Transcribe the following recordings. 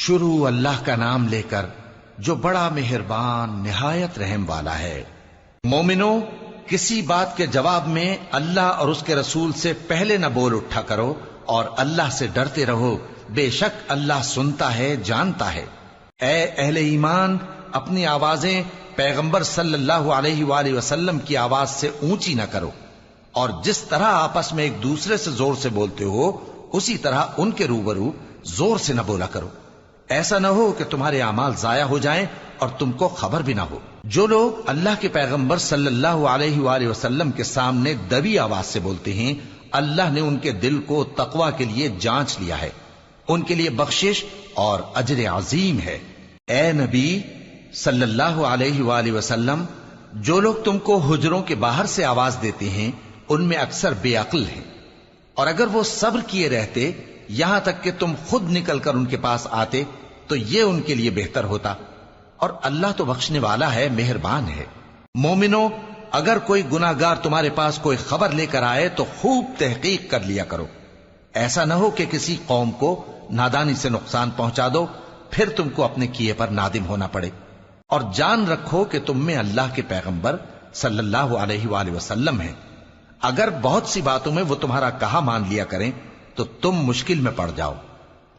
شروع اللہ کا نام لے کر جو بڑا مہربان نہایت رحم والا ہے۔ مومنو، کسی بات کے جواب میں اللہ اور اس کے رسول سے پہلے نہ بول اٹھا کرو اور اللہ سے ڈرتے رہو، بے شک اللہ سنتا ہے، جانتا ہے۔ اے اہل ایمان، اپنی آوازیں پیغمبر صلی اللہ علیہ وآلہ وسلم کی آواز سے اونچی نہ کرو، اور جس طرح آپس میں ایک دوسرے سے زور سے بولتے ہو اسی طرح ان کے روبرو زور سے نہ بولا کرو، ایسا نہ ہو کہ تمہارے اعمال ضائع ہو جائیں اور تم کو خبر بھی نہ ہو۔ جو لوگ اللہ کے پیغمبر صلی اللہ علیہ وآلہ وسلم کے سامنے دبی آواز سے بولتے ہیں، اللہ نے ان کے دل کو تقوی کے لیے جانچ لیا ہے، ان کے لیے بخشش اور اجر عظیم ہے۔ اے نبی صلی اللہ علیہ وآلہ وسلم، جو لوگ تم کو حجروں کے باہر سے آواز دیتے ہیں ان میں اکثر بے عقل ہیں، اور اگر وہ صبر کیے رہتے یہاں تک کہ تم خود نکل کر ان کے پاس آتے تو یہ ان کے لیے بہتر ہوتا، اور اللہ تو بخشنے والا ہے، مہربان ہے۔ مومنو، اگر کوئی گناہگار تمہارے پاس کوئی خبر لے کر آئے تو خوب تحقیق کر لیا کرو، ایسا نہ ہو کہ کسی قوم کو نادانی سے نقصان پہنچا دو پھر تم کو اپنے کیے پر نادم ہونا پڑے۔ اور جان رکھو کہ تم میں اللہ کے پیغمبر صلی اللہ علیہ وآلہ وسلم ہیں، اگر بہت سی باتوں میں وہ تمہارا کہا مان لیا کریں تو تم مشکل میں پڑ جاؤ،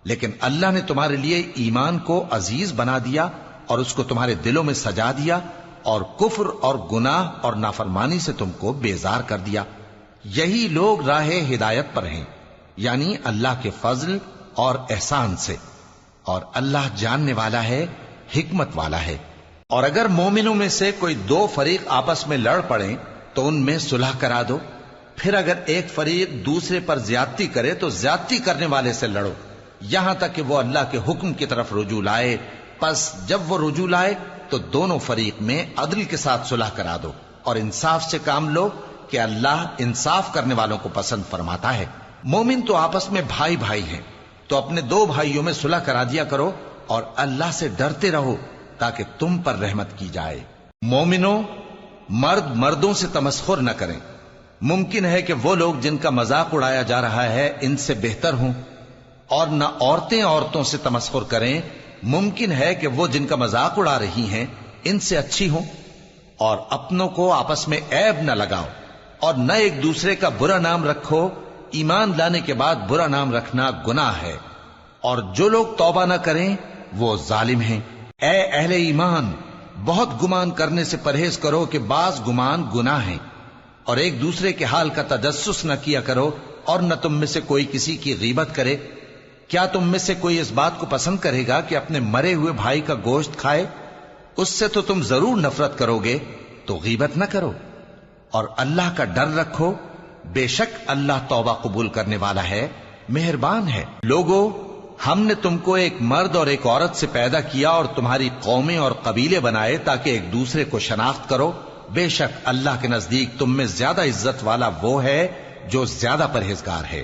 لیکن اللہ نے تمہارے لیے ایمان کو عزیز بنا دیا اور اس کو تمہارے دلوں میں سجا دیا، اور کفر اور گناہ اور نافرمانی سے تم کو بیزار کر دیا۔ یہی لوگ راہ ہدایت پر ہیں، یعنی اللہ کے فضل اور احسان سے، اور اللہ جاننے والا ہے، حکمت والا ہے۔ اور اگر مومنوں میں سے کوئی دو فریق آپس میں لڑ پڑیں تو ان میں صلح کرا دو، پھر اگر ایک فریق دوسرے پر زیادتی کرے تو زیادتی کرنے والے سے لڑو، یہاں تک کہ وہ اللہ کے حکم کی طرف رجوع لائے۔ پس جب وہ رجوع لائے تو دونوں فریق میں عدل کے ساتھ صلح کرا دو، اور انصاف سے کام لو کہ اللہ انصاف کرنے والوں کو پسند فرماتا ہے۔ مومن تو آپس میں بھائی بھائی ہیں، تو اپنے دو بھائیوں میں صلح کرا دیا کرو، اور اللہ سے ڈرتے رہو تاکہ تم پر رحمت کی جائے۔ مومنو، مرد مردوں سے تمسخر نہ کریں، ممکن ہے کہ وہ لوگ جن کا مذاق اڑایا جا رہا ہے ان سے بہتر ہوں، اور نہ عورتیں عورتوں سے تمسخر کریں، ممکن ہے کہ وہ جن کا مذاق اڑا رہی ہیں ان سے اچھی ہوں۔ اور اپنوں کو آپس میں عیب نہ لگاؤ، اور نہ ایک دوسرے کا برا نام رکھو، ایمان لانے کے بعد برا نام رکھنا گناہ ہے، اور جو لوگ توبہ نہ کریں وہ ظالم ہیں۔ اے اہل ایمان، بہت گمان کرنے سے پرہیز کرو کہ بعض گمان گناہ ہیں، اور ایک دوسرے کے حال کا تجسس نہ کیا کرو، اور نہ تم میں سے کوئی کسی کی غیبت کرے۔ کیا تم میں سے کوئی اس بات کو پسند کرے گا کہ اپنے مرے ہوئے بھائی کا گوشت کھائے؟ اس سے تو تم ضرور نفرت کرو گے، تو غیبت نہ کرو، اور اللہ کا ڈر رکھو، بے شک اللہ توبہ قبول کرنے والا ہے، مہربان ہے۔ لوگو، ہم نے تم کو ایک مرد اور ایک عورت سے پیدا کیا اور تمہاری قومیں اور قبیلے بنائے تاکہ ایک دوسرے کو شناخت کرو، بے شک اللہ کے نزدیک تم میں زیادہ عزت والا وہ ہے جو زیادہ پرہیزگار ہے۔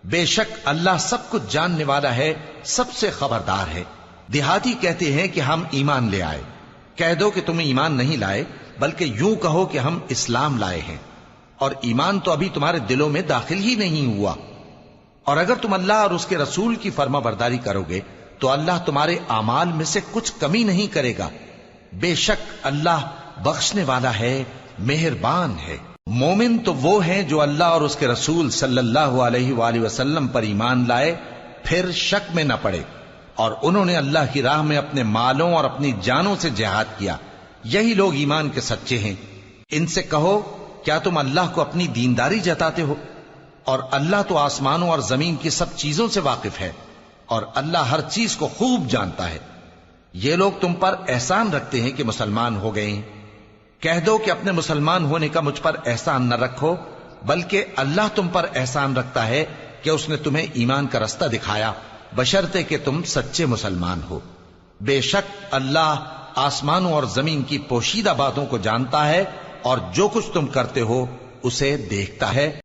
بے شک اللہ سب کچھ جاننے والا ہے، سب سے خبردار ہے۔ دیہاتی کہتے ہیں کہ ہم ایمان لے آئے، کہہ دو کہ تم ایمان نہیں لائے، بلکہ یوں کہو کہ ہم اسلام لائے ہیں، اور ایمان تو ابھی تمہارے دلوں میں داخل ہی نہیں ہوا۔ اور اگر تم اللہ اور اس کے رسول کی فرما برداری کرو گے تو اللہ تمہارے اعمال میں سے کچھ کمی نہیں کرے گا، بے شک اللہ بخشنے والا ہے، مہربان ہے۔ مومن تو وہ ہیں جو اللہ اور اس کے رسول صلی اللہ علیہ وآلہ وسلم پر ایمان لائے پھر شک میں نہ پڑے، اور انہوں نے اللہ کی راہ میں اپنے مالوں اور اپنی جانوں سے جہاد کیا، یہی لوگ ایمان کے سچے ہیں۔ ان سے کہو، کیا تم اللہ کو اپنی دینداری جتاتے ہو؟ اور اللہ تو آسمانوں اور زمین کی سب چیزوں سے واقف ہے، اور اللہ ہر چیز کو خوب جانتا ہے۔ یہ لوگ تم پر احسان رکھتے ہیں کہ مسلمان ہو گئے ہیں، کہہ دو کہ اپنے مسلمان ہونے کا مجھ پر احسان نہ رکھو، بلکہ اللہ تم پر احسان رکھتا ہے کہ اس نے تمہیں ایمان کا رستہ دکھایا، بشرطے کہ تم سچے مسلمان ہو۔ بے شک اللہ آسمانوں اور زمین کی پوشیدہ باتوں کو جانتا ہے، اور جو کچھ تم کرتے ہو اسے دیکھتا ہے۔